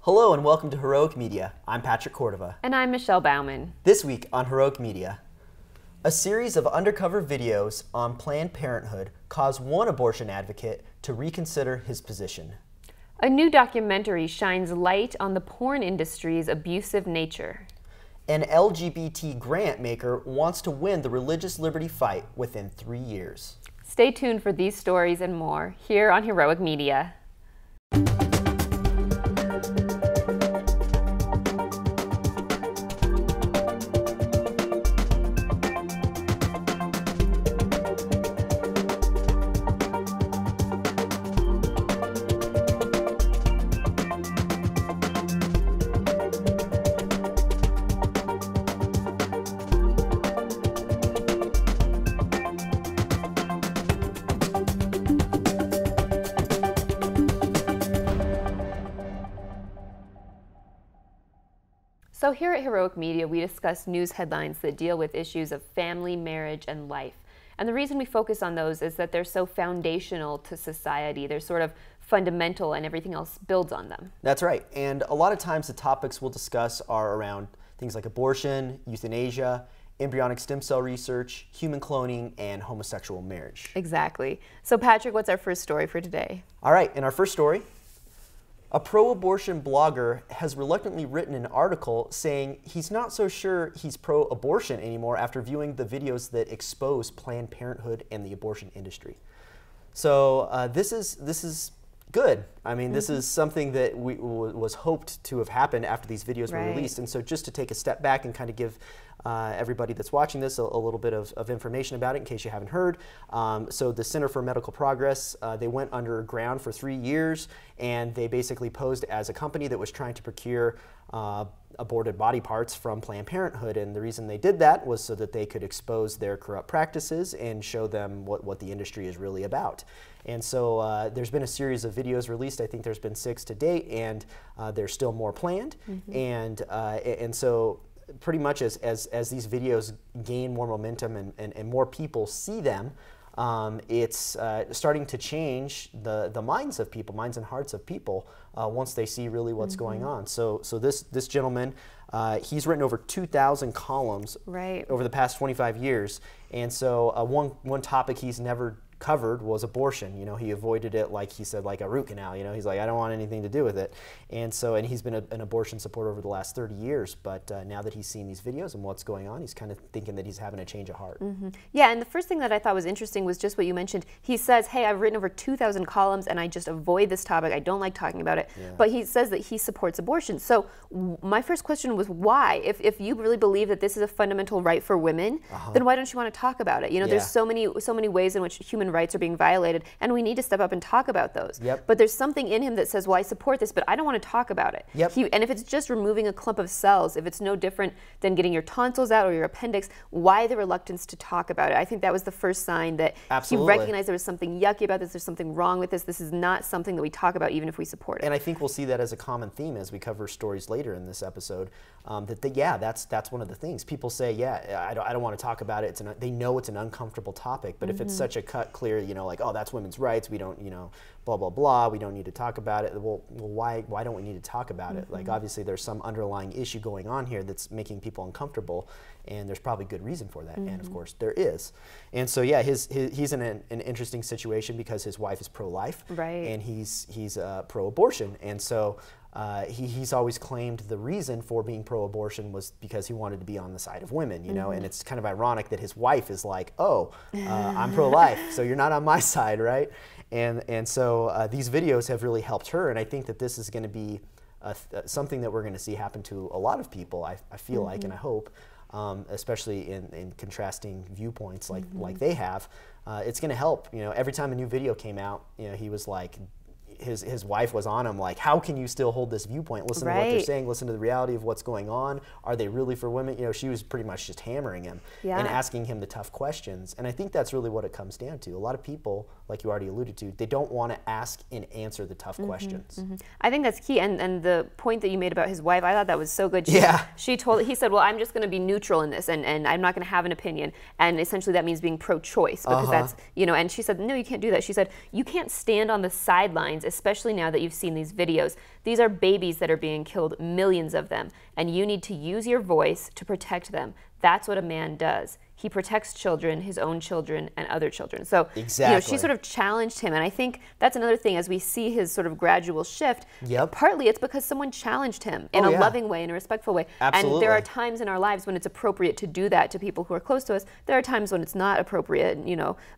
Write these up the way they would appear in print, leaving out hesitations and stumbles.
Hello and welcome to Heroic Media. I'm Patrick Cordova. And I'm Michelle Bauman. This week on Heroic Media, a series of undercover videos on Planned Parenthood caused one abortion advocate to reconsider his position. A new documentary shines light on the porn industry's abusive nature. An LGBT grant maker wants to win the religious liberty fight within 3 years. Stay tuned for these stories and more here on Heroic Media. So here at Heroic Media, we discuss news headlines that deal with issues of family, marriage, and life. And the reason we focus on those is that they're so foundational to society. They're sort of fundamental and everything else builds on them. That's right. And a lot of times the topics we'll discuss are around things like abortion, euthanasia, embryonic stem cell research, human cloning, and homosexual marriage. Exactly. So Patrick, what's our first story for today? All right, in our first story, a pro-abortion blogger has reluctantly written an article saying he's not so sure he's pro-abortion anymore after viewing the videos that expose Planned Parenthood and the abortion industry. So this is good. I mean, this is something that was hoped to have happened after these videos were released. And so just to take a step back and kind of give everybody that's watching this a little bit of information about it in case you haven't heard. So the Center for Medical Progress, they went underground for 3 years, and they basically posed as a company that was trying to procure aborted body parts from Planned Parenthood. And the reason they did that was so that they could expose their corrupt practices and show them what the industry is really about. And so there's been a series of videos released. I think there's been 6 to date, and there's still more planned. And so pretty much as these videos gain more momentum and more people see them, it's starting to change the minds of people, minds and hearts of people once they see really what's going on. So this gentleman, he's written over 2,000 columns over the past 25 years. And so one topic he's never covered was abortion. You know, he avoided it, like he said, like a root canal. You know, he's like, I don't want anything to do with it. And so, and he's been an abortion supporter over the last 30 years. But now that he's seen these videos and what's going on, he's kind of thinking that he's having a change of heart. Yeah, and the first thing that I thought was interesting was just what you mentioned. He says, hey, I've written over 2,000 columns and I just avoid this topic. I don't like talking about it. But he says that he supports abortion. So my first question was why? If you really believe that this is a fundamental right for women, then why don't you want to talk about it? You know, there's so many ways in which human rights are being violated, and we need to step up and talk about those. But there's something in him that says, well, I support this, but I don't want to talk about it. And if it's just removing a clump of cells, if it's no different than getting your tonsils out or your appendix, why the reluctance to talk about it? I think that was the first sign that he recognized there was something yucky about this, there's something wrong with this. This is not something that we talk about even if we support it. And I think we'll see that as a common theme as we cover stories later in this episode, that's one of the things. People say, I don't want to talk about it. They know it's an uncomfortable topic, but if it's such a cut clear, you know, like, oh, that's women's rights, we don't, you know, blah, blah, blah, we don't need to talk about it. Well why don't we need to talk about it? Like, obviously there's some underlying issue going on here that's making people uncomfortable, and there's probably good reason for that, and of course there is. And so yeah, he's in an interesting situation because his wife is pro-life, and he's pro-abortion, and so he's always claimed the reason for being pro-abortion was because he wanted to be on the side of women, you know, and it's kind of ironic that his wife is like, oh, I'm pro-life, so you're not on my side, right? And so these videos have really helped her, and I think that this is going to be something that we're going to see happen to a lot of people, I feel like, and I hope, especially in contrasting viewpoints like they have. It's going to help. You know, every time a new video came out, you know, he was like, his wife was on him like, how can you still hold this viewpoint? Listen to what they're saying, listen to the reality of what's going on. Are they really for women? You know, she was pretty much just hammering him and asking him the tough questions. And I think that's really what it comes down to. A lot of people, like you already alluded to, they don't want to ask and answer the tough questions. I think that's key. And the point that you made about his wife, I thought that was so good. He said, well, I'm just going to be neutral in this, and I'm not going to have an opinion. And essentially that means being pro-choice, because that's, you know, and she said, no, you can't do that. She said, you can't stand on the sidelines especially now that you've seen these videos. These are babies that are being killed, millions of them, and you need to use your voice to protect them. That's what a man does. He protects children, his own children, and other children. So, she sort of challenged him. And I think that's another thing, as we see his sort of gradual shift, partly it's because someone challenged him in a loving way, in a respectful way. Absolutely. And there are times in our lives when it's appropriate to do that to people who are close to us. There are times when it's not appropriate,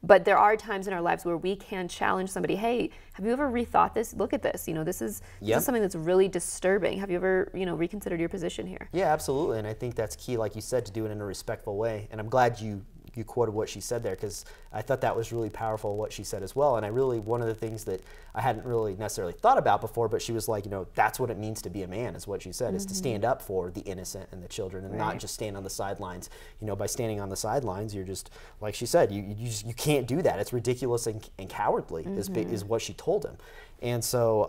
but there are times in our lives where we can challenge somebody. Hey, have you ever rethought this? Look at this. This is something that's really disturbing. Have you ever, reconsidered your position here? Yeah, absolutely. And I think that's key, like you said, to do it in a respectful way. And I'm glad you quoted what she said there, because I thought that was really powerful what she said as well. And one of the things that I hadn't really necessarily thought about before, but she was like, that's what it means to be a man, is what she said, is to stand up for the innocent and the children, and not just stand on the sidelines. By standing on the sidelines, you're just, like she said, you can't do that. It's ridiculous and cowardly, is what she told him. And so,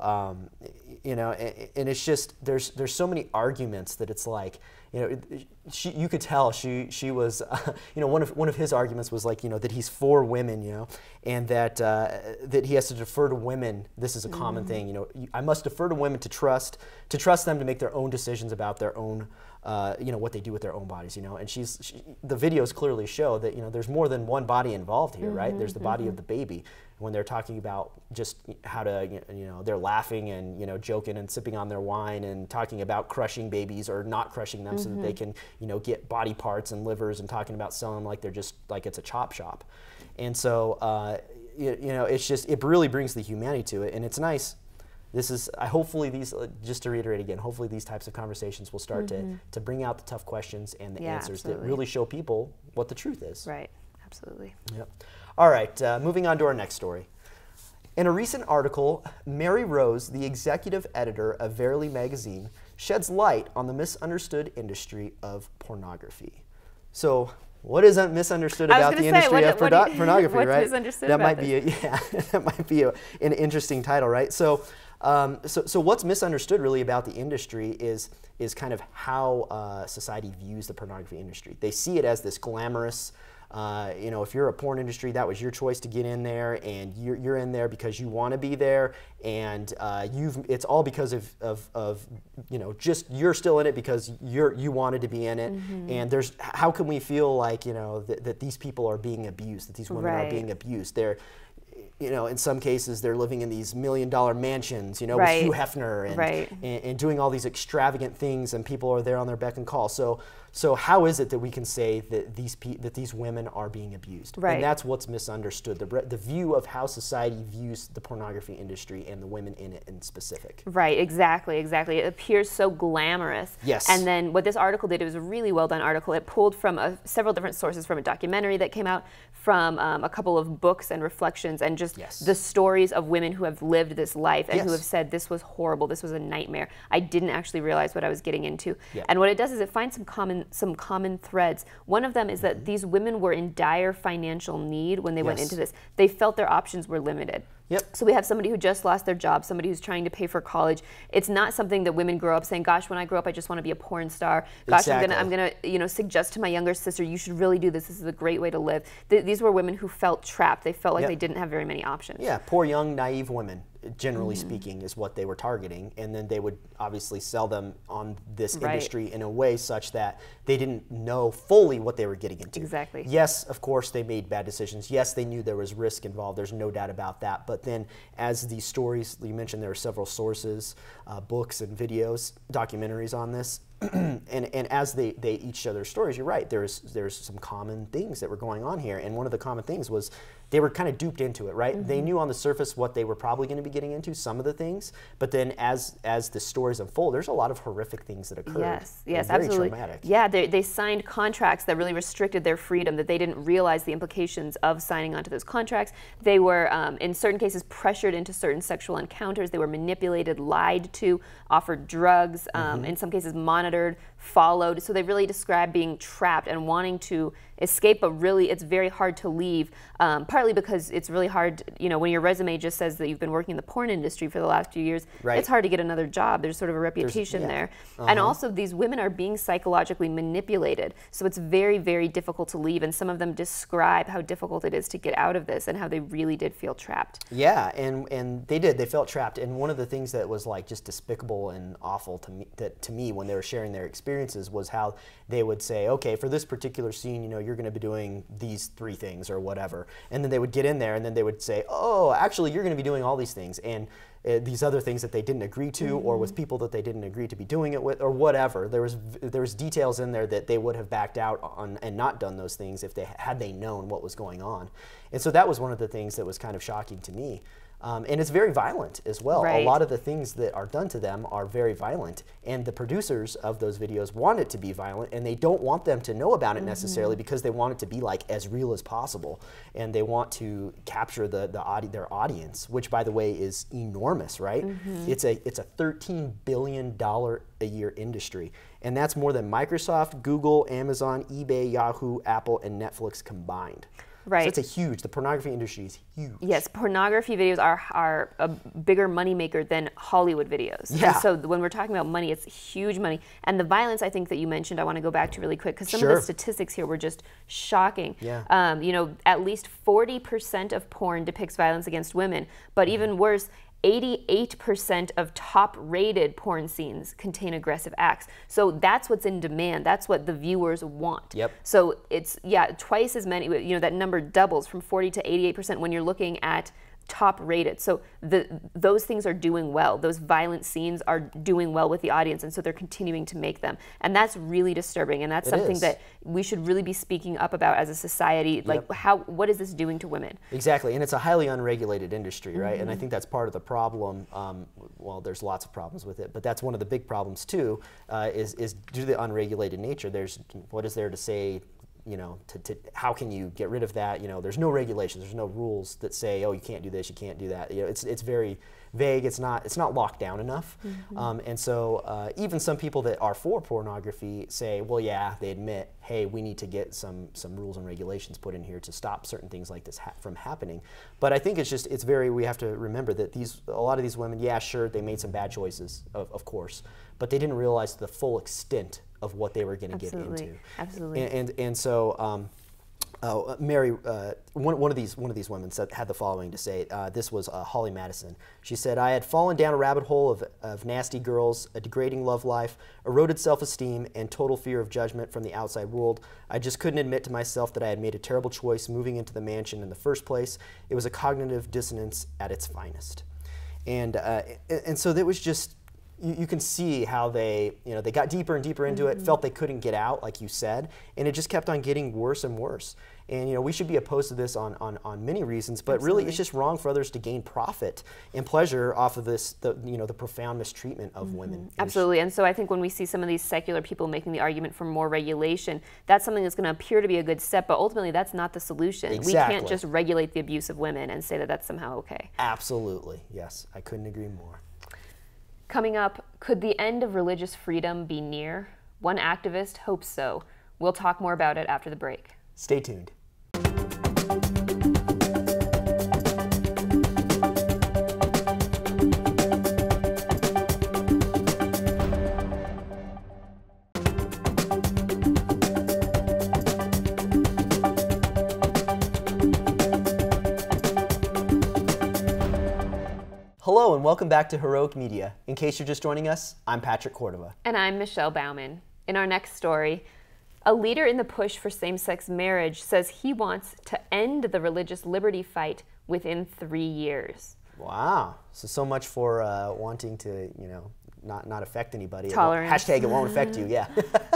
and it's just, there's so many arguments that it's like, you could tell she was, one of his arguments was like, that he's for women, and that he has to defer to women. This is a common thing, I must defer to women to trust them to make their own decisions about their own, what they do with their own bodies, and the videos clearly show that, there's more than one body involved here, right? There's the body of the baby. When they're talking about just how to, they're laughing and, joking and sipping on their wine and talking about crushing babies or not crushing them so that they can, get body parts and livers, and talking about selling them like they're just like it's a chop shop. And so, it's just, it really brings the humanity to it. And it's nice. Hopefully these, just to reiterate again, hopefully these types of conversations will start to bring out the tough questions and the answers that really show people what the truth is. Right. Absolutely. Yep. All right, moving on to our next story. In a recent article, Mary Rose, the executive editor of Verily magazine, sheds light on the misunderstood industry of pornography. So, what is misunderstood about the industry of pornography, what's right? Misunderstood that about might be that might be an interesting title, right? So what's misunderstood really about the industry is kind of how society views the pornography industry. They see it as this glamorous. If you're a porn industry, that was your choice to get in there, and you're in there because you want to be there, and it's all because of just you're still in it because you wanted to be in it. And how can we feel like that these people are being abused, that these women are being abused? They're in some cases they're living in these $1 million mansions, with Hugh Hefner and doing all these extravagant things, and people are there on their beck and call. So how is it that we can say that these women are being abused? Right. And that's what's misunderstood, the view of how society views the pornography industry and the women in it in specific. Right, exactly. It appears so glamorous. Yes. And then what this article did, it was a really well done article. It pulled from several different sources, from a documentary that came out, from a couple of books and reflections, and just the stories of women who have lived this life and who have said, this was horrible, this was a nightmare. I didn't actually realize what I was getting into. And what it does is it finds some common threads. One of them is that these women were in dire financial need when they went into this. They felt their options were limited. So we have somebody who just lost their job, somebody who's trying to pay for college. It's not something that women grow up saying, gosh, when I grow up, I just want to be a porn star. Gosh, I'm gonna suggest to my younger sister, you should really do this. This is a great way to live. These were women who felt trapped. They felt like they didn't have very many options. Yeah, poor young naive women, generally speaking, is what they were targeting, and then they would obviously sell them on this industry in a way such that they didn't know fully what they were getting into. Exactly. Yes, of course they made bad decisions. Yes, they knew there was risk involved. There's no doubt about that. But then as these stories, you mentioned there are several sources, books and videos, documentaries on this, and as they each share their stories, you're right, there's some common things that were going on here. And one of the common things was they were kind of duped into it, right? They knew on the surface what they were probably going to be getting into, some of the things, but then as the stories unfold, there's a lot of horrific things that occurred. Yes, very absolutely. Traumatic. Yeah, they signed contracts that really restricted their freedom, that they didn't realize the implications of signing onto those contracts. They were, in certain cases, pressured into certain sexual encounters. They were manipulated, lied to, offered drugs, in some cases monitored followed. So they really describe being trapped and wanting to escape, but really it's very hard to leave, partly because it's really hard, you know, when your resume just says that you've been working in the porn industry for the last few years, it's hard to get another job. There's sort of a reputation there. And also these women are being psychologically manipulated. So it's very, very difficult to leave. And some of them describe how difficult it is to get out of this and how they really did feel trapped. Yeah, and they did. They felt trapped. And one of the things that was like just despicable and awful to me when they were sharing their experiences was how they would say, okay, for this particular scene, you know, you're going to be doing these 3 things or whatever. And then they would get in there and then they would say, oh, actually, you're going to be doing all these things. And these other things that they didn't agree to, or with people that they didn't agree to be doing it with, or whatever. There was details in there that they would have backed out on and not done those things if had they known what was going on. And so that was one of the things that was kind of shocking to me. And it's very violent as well. A lot of the things that are done to them are very violent. And the producers of those videos want it to be violent, and they don't want them to know about it necessarily because they want it to be like as real as possible. And they want to capture their audience, which by the way is enormous, right? It's a $13 billion a year industry. And that's more than Microsoft, Google, Amazon, eBay, Yahoo, Apple, and Netflix combined. Right. So it's the pornography industry is huge. Yes, pornography videos are a bigger moneymaker than Hollywood videos. Yeah. And so when we're talking about money, it's huge money. And the violence I think that you mentioned, I want to go back to really quick, because some of the statistics here were just shocking. Yeah. You know, at least 40% of porn depicts violence against women, but even worse, 88% of top-rated porn scenes contain aggressive acts. So that's what's in demand. That's what the viewers want. Yep. So it's, twice as many, you know, that number doubles from 40 to 88% when you're looking at top rated. So those things are doing well. Those violent scenes are doing well with the audience, and so they're continuing to make them. And that's really disturbing, and that's something that we should really be speaking up about as a society. Like, what is this doing to women? Exactly, and it's a highly unregulated industry, right? And I think that's part of the problem. Well, there's lots of problems with it, but that's one of the big problems too, is due to the unregulated nature. What is there to say, you know, how can you get rid of that? You know, there's no regulations, there's no rules that say, oh, you can't do this, you can't do that. You know, it's very vague. It's not locked down enough. And so even some people that are for pornography say, well, yeah, they admit, hey, we need to get some rules and regulations put in here to stop certain things like this from happening. But I think we have to remember that a lot of these women, yeah, sure, they made some bad choices, of course, but they didn't realize the full extent of what they were going to get into. Absolutely. And so Mary, one of these women had the following to say. This was Holly Madison. She said, "I had fallen down a rabbit hole of nasty girls, a degrading love life, eroded self-esteem, and total fear of judgment from the outside world. I just couldn't admit to myself that I had made a terrible choice moving into the mansion in the first place. It was a cognitive dissonance at its finest." And so that was just, you can see how they got deeper and deeper into it, felt they couldn't get out, like you said, and it just kept on getting worse and worse. And we should be opposed to this on many reasons, but really it's just wrong for others to gain profit and pleasure off of this, the profound mistreatment of women. Absolutely, and so I think when we see some of these secular people making the argument for more regulation, that's something that's going to appear to be a good step, but ultimately that's not the solution. Exactly. We can't just regulate the abuse of women and say that that's somehow okay. Absolutely, yes, I couldn't agree more. Coming up, could the end of religious freedom be near? One activist hopes so. We'll talk more about it after the break. Stay tuned. Hello and welcome back to Heroic Media. In case you're just joining us, I'm Patrick Cordova. And I'm Michelle Bauman. In our next story, a leader in the push for same-sex marriage says he wants to end the religious liberty fight within 3 years. Wow. So much for wanting to, not affect anybody. Tolerance. Hashtag it won't affect you, yeah.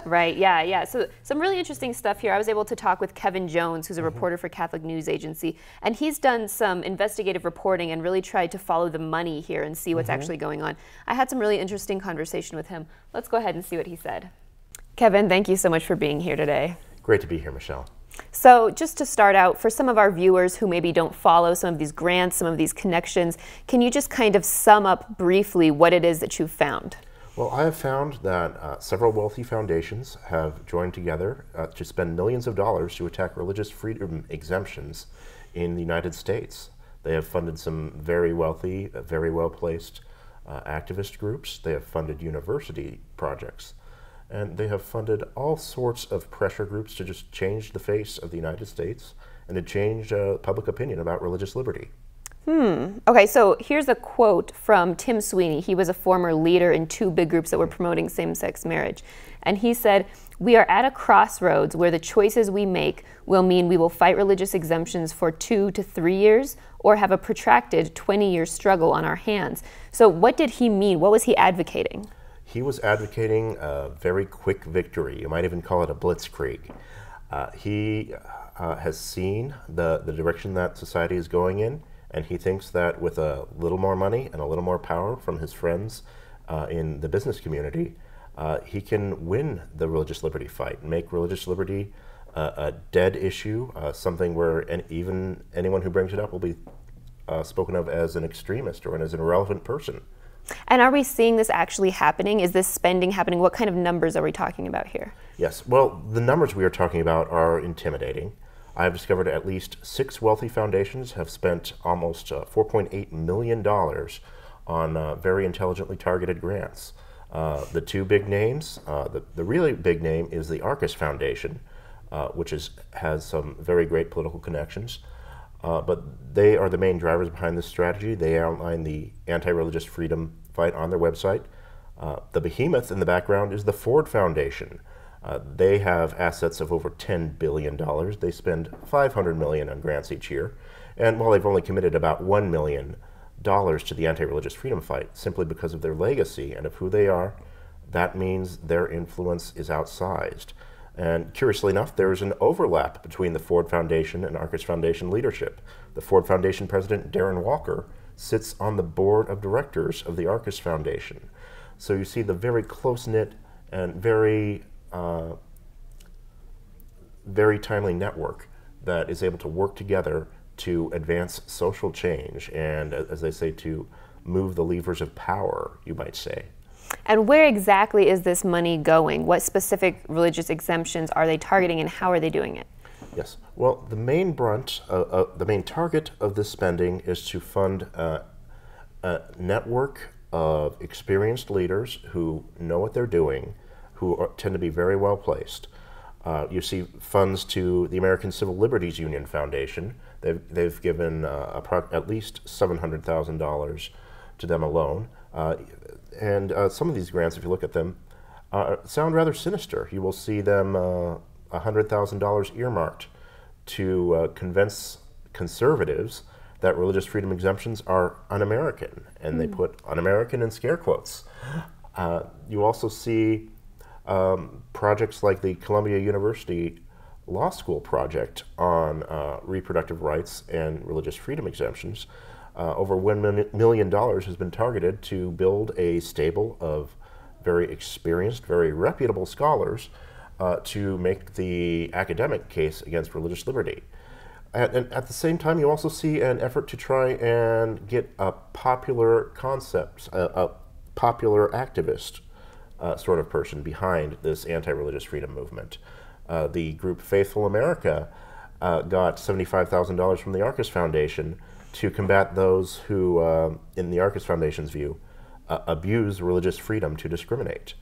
Right, yeah. So some really interesting stuff here. I was able to talk with Kevin Jones, who's a reporter for Catholic News Agency, and he's done some investigative reporting and really tried to follow the money here and see what's actually going on. I had some really interesting conversation with him. Let's go ahead and see what he said. Kevin, thank you so much for being here today. Great to be here, Michelle. So just to start out, for some of our viewers who maybe don't follow some of these grants, some of these connections, can you just kind of sum up briefly what it is that you've found? Well, I have found that several wealthy foundations have joined together to spend millions of dollars to attack religious freedom exemptions in the United States. They have funded some very wealthy, very well-placed activist groups. They have funded university projects. And they have funded all sorts of pressure groups to just change the face of the United States and to change public opinion about religious liberty. Okay, so here's a quote from Tim Sweeney. He was a former leader in two big groups that were promoting same-sex marriage. And he said, "We are at a crossroads where the choices we make will mean we will fight religious exemptions for 2 to 3 years or have a protracted 20-year struggle on our hands." So what did he mean? What was he advocating? He was advocating a very quick victory. You might even call it a blitzkrieg. He has seen the direction that society is going in, and he thinks that with a little more money and a little more power from his friends in the business community, he can win the religious liberty fight, make religious liberty a dead issue, something where even anyone who brings it up will be spoken of as an extremist or as an irrelevant person. And are we seeing this actually happening? Is this spending happening? What kind of numbers are we talking about here? Yes, well, the numbers we are talking about are intimidating. I've discovered at least 6 wealthy foundations have spent almost $4.8 million on very intelligently targeted grants. The two big names, the really big name is the Arcus Foundation, which has some very great political connections. But they are the main drivers behind this strategy. They outline the anti-religious freedom fight on their website. The behemoth in the background is the Ford Foundation. They have assets of over $10 billion. They spend $500 million on grants each year. And while they've only committed about $1 million to the anti-religious freedom fight, simply because of their legacy and of who they are, that means their influence is outsized. And curiously enough, there is an overlap between the Ford Foundation and Arcus Foundation leadership. The Ford Foundation president, Darren Walker, sits on the board of directors of the Arcus Foundation. So you see the very close-knit and very timely network that is able to work together to advance social change and, as they say, to move the levers of power, you might say. And where exactly is this money going? What specific religious exemptions are they targeting, and how are they doing it? Yes. Well, the main target of this spending is to fund a network of experienced leaders who know what they're doing, who tend to be very well placed. You see funds to the American Civil Liberties Union Foundation. They've given at least $700,000 to them alone. And some of these grants, if you look at them, sound rather sinister. You will see them $100,000 earmarked to convince conservatives that religious freedom exemptions are un-American, and they put un-American in scare quotes. You also see projects like the Columbia University Law School project on reproductive rights and religious freedom exemptions. Over $1 million has been targeted to build a stable of very experienced, very reputable scholars to make the academic case against religious liberty. And at the same time, you also see an effort to try and get a popular concept, a popular activist sort of person behind this anti-religious freedom movement. The group Faithful America got $75,000 from the Arcus Foundation to combat those who, in the Arcus Foundation's view, abuse religious freedom to discriminate.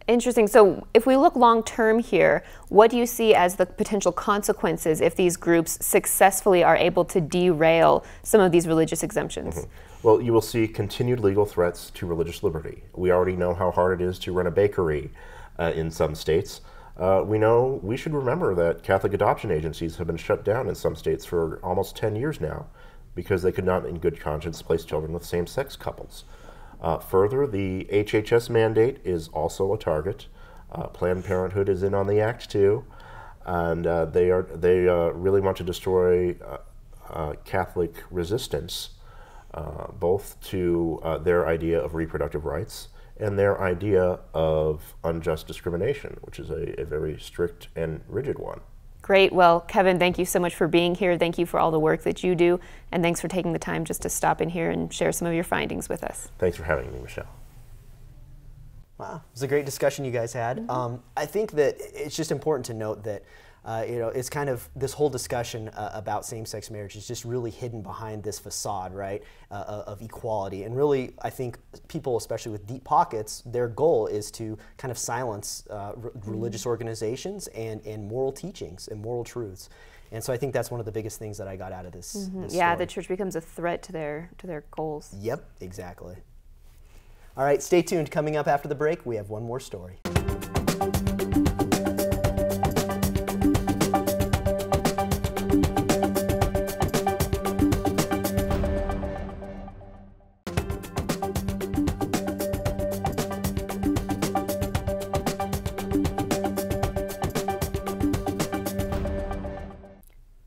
Interesting. So if we look long term here, what do you see as the potential consequences if these groups successfully are able to derail some of these religious exemptions? Well, you will see continued legal threats to religious liberty. We already know how hard it is to run a bakery in some states. We should remember that Catholic adoption agencies have been shut down in some states for almost 10 years now because they could not in good conscience place children with same-sex couples. Further, the HHS mandate is also a target. Planned Parenthood is in on the act too, and they really want to destroy Catholic resistance, both to their idea of reproductive rights and their idea of unjust discrimination, which is a very strict and rigid one. Great. Well, Kevin, thank you so much for being here. Thank you for all the work that you do, and thanks for taking the time just to stop in here and share some of your findings with us. Thanks for having me, Michelle. Wow, it was a great discussion you guys had. I think that it's just important to note that it's kind of this whole discussion about same-sex marriage is just really hidden behind this facade, right, of equality. And really, I think people, especially with deep pockets, their goal is to kind of silence religious organizations and moral teachings and moral truths. And so I think that's one of the biggest things that I got out of this. This Yeah, story. the church becomes a threat to their goals. Yep, exactly. All right, stay tuned. Coming up after the break, we have one more story.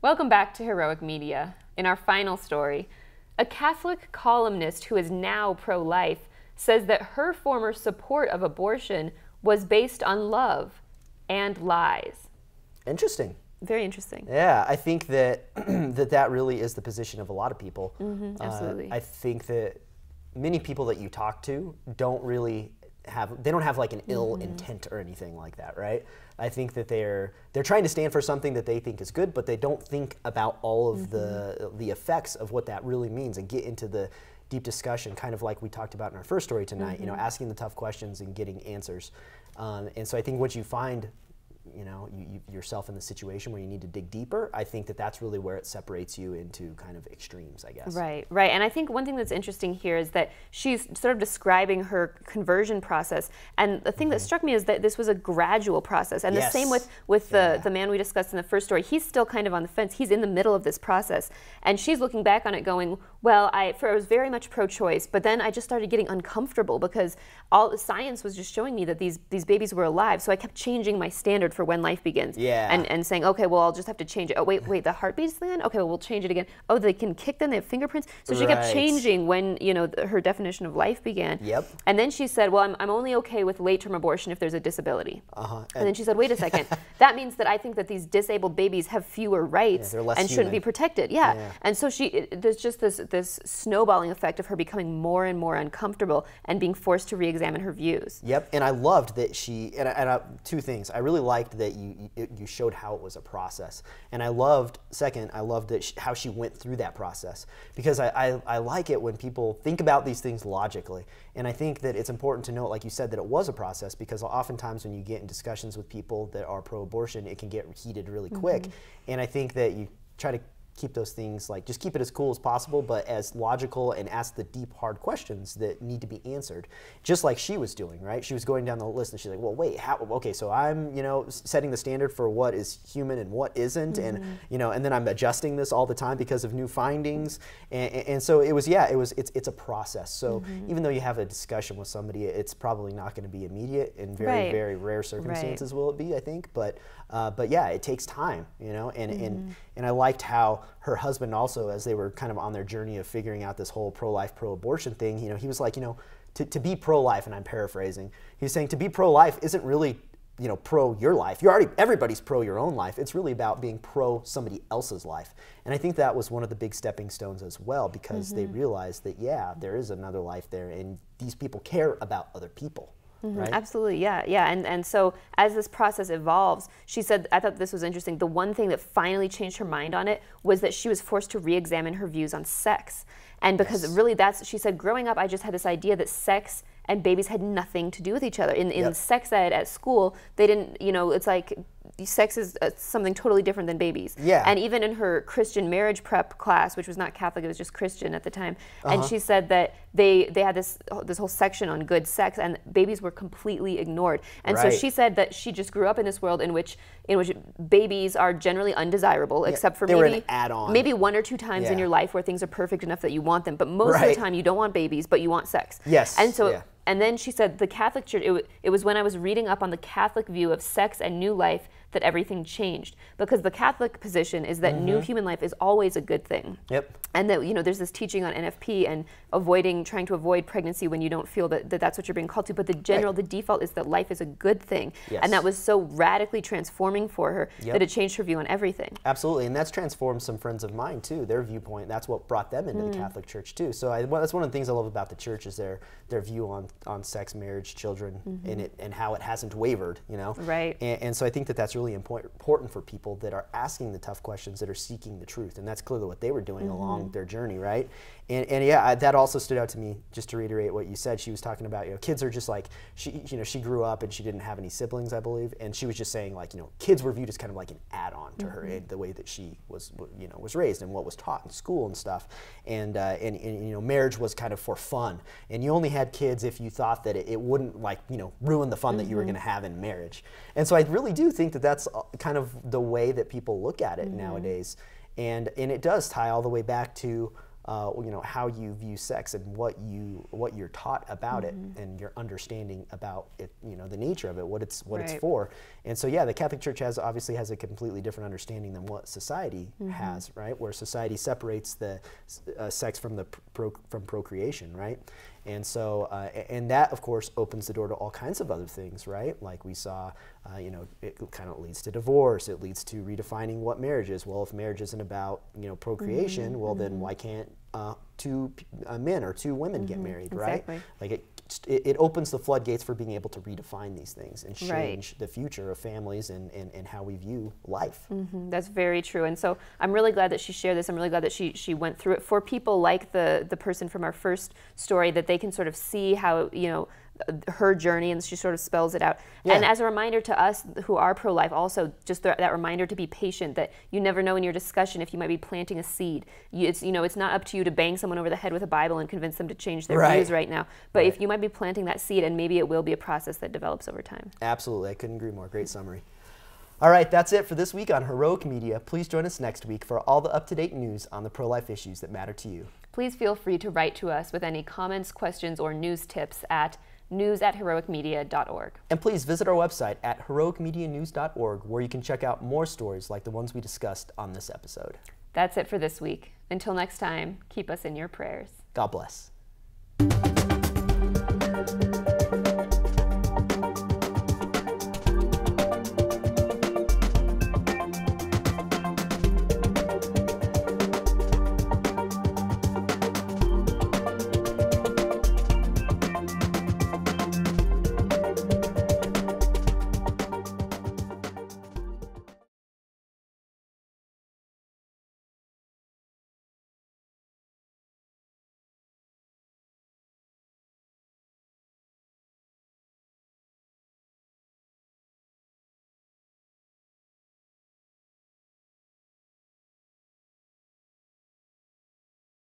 Welcome back to Heroic Media. In our final story, a Catholic columnist who is now pro-life says that her former support of abortion was based on love and lies. Interesting. Very interesting. Yeah, I think that that really is the position of a lot of people. Absolutely. I think that many people that you talk to don't really have like an ill intent or anything like that, right? I think that they're trying to stand for something that they think is good, but they don't think about all of the effects of what that really means and get into the deep discussion, kind of like we talked about in our first story tonight, asking the tough questions and getting answers. And so I think what you find, yourself in the situation where you need to dig deeper, I think that that's really where it separates you into kind of extremes, I guess. Right. And I think one thing that's interesting here is that she's sort of describing her conversion process. And the thing that struck me is that this was a gradual process. And the same with the man we discussed in the first story. He's still kind of on the fence. He's in the middle of this process. And she's looking back on it going, well, I was very much pro-choice, but then I just started getting uncomfortable because all the science was just showing me that these babies were alive. So I kept changing my standard for when life begins. Yeah. And saying, okay, well, I'll just have to change it. Oh, wait, the heartbeat's then? Okay, well, we'll change it again. Oh, they can kick them, they have fingerprints. So she kept changing when, her definition of life began. Yep. And then she said, well, I'm only okay with late-term abortion if there's a disability. And then she said, wait a second, that means that I think that these disabled babies have fewer rights and shouldn't be protected. Yeah. And so there's just this snowballing effect of her becoming more and more uncomfortable and being forced to re-examine her views. Yep, and I loved that she, two things. I really liked that you showed how it was a process. And I loved that how she went through that process. Because I like it when people think about these things logically. And I think that it's important to note, like you said, that it was a process, because oftentimes when you get in discussions with people that are pro-abortion, it can get heated really quick. And I think that you try to keep those things, like, just keep it as cool as possible, but as logical, and ask the deep, hard questions that need to be answered, just like she was doing, right? She was going down the list and she's like, well, wait, how? Okay, so I'm, setting the standard for what is human and what isn't, and and then I'm adjusting this all the time because of new findings, and so it's a process. So even though you have a discussion with somebody, it's probably not going to be immediate. In very, very rare circumstances will it be, I think, but yeah, it takes time, and I liked how her husband also, as they were kind of on their journey of figuring out this whole pro-life, pro-abortion thing, he was like, to be pro-life, and I'm paraphrasing, he's saying to be pro-life isn't really, pro your life. Everybody's pro your own life. It's really about being pro somebody else's life. And I think that was one of the big stepping stones as well, because they realized that, yeah, there is another life there, and these people care about other people. Right? Absolutely, yeah. And so as this process evolves, she said, I thought this was interesting, the one thing that finally changed her mind on it was that she was forced to re-examine her views on sex. And because really she said, growing up, I just had this idea that sex and babies had nothing to do with each other. In sex ed at school, they didn't, it's like sex is something totally different than babies. Yeah. And even in her Christian marriage prep class, which was not Catholic, it was just Christian at the time, and she said that they had this whole section on good sex, and babies were completely ignored. And so she said that she just grew up in this world in which babies are generally undesirable, except for maybe one or two times in your life where things are perfect enough that you want them. But most of the time, you don't want babies, but you want sex. Yes. And so. And then she said the Catholic Church, it was when I was reading up on the Catholic view of sex and new life that everything changed. Because the Catholic position is that new human life is always a good thing. Yep. And that, you know, there's this teaching on NFP and trying to avoid pregnancy when you don't feel that that's what you're being called to. But the default is that life is a good thing. Yes. And that was so radically transforming for her that it changed her view on everything. Absolutely, and that's transformed some friends of mine too. Their viewpoint, that's what brought them into the Catholic Church too. So that's one of the things I love about the church is their view on sex, marriage, children, and how it hasn't wavered, you know? Right. And so I think that that's really important for people that are asking the tough questions, that are seeking the truth, and that's clearly what they were doing along their journey, right? And yeah, that also stood out to me, just to reiterate what you said. She was talking about, you know, kids are just like, she grew up and she didn't have any siblings, I believe, and she was just saying, like, you know, kids were viewed as kind of like an add-on to her, in the way that she was, you know, was raised and what was taught in school and stuff. And you know, marriage was kind of for fun, and you only had kids if you thought that it wouldn't, like, you know, ruin the fun that you were going to have in marriage. And so I really do think that that's kind of the way that people look at it nowadays, and it does tie all the way back to you know, how you view sex and what you're taught about it, and your understanding about it, you know, the nature of it, what it's for. And so yeah, the Catholic Church obviously has a completely different understanding than what society has, right? Where society separates the sex from from procreation, right? And so, and that, of course, opens the door to all kinds of other things, right? Like we saw, you know, it kind of leads to divorce. It leads to redefining what marriage is. Well, if marriage isn't about, you know, procreation, well, then why can't two men or two women get married, right? Like it opens the floodgates for being able to redefine these things and change the future of families and how we view life. That's very true. And so I'm really glad that she shared this. I'm really glad that she went through it for people like the person from our first story, that they can sort of see how, you know, her journey, and she sort of spells it out. And as a reminder to us who are pro-life, also just that reminder to be patient, that you never know in your discussion if you might be planting a seed. It's not up to you to bang someone over the head with a Bible and convince them to change their views right now. But if you might be planting that seed, and maybe it will be a process that develops over time. Absolutely, I couldn't agree more. Great summary. All right, that's it for this week on Heroic Media. Please join us next week for all the up-to-date news on the pro-life issues that matter to you. Please feel free to write to us with any comments, questions, or news tips at news@heroicmedia.org. And please visit our website at heroicmedianews.org, where you can check out more stories like the ones we discussed on this episode. That's it for this week. Until next time, keep us in your prayers. God bless.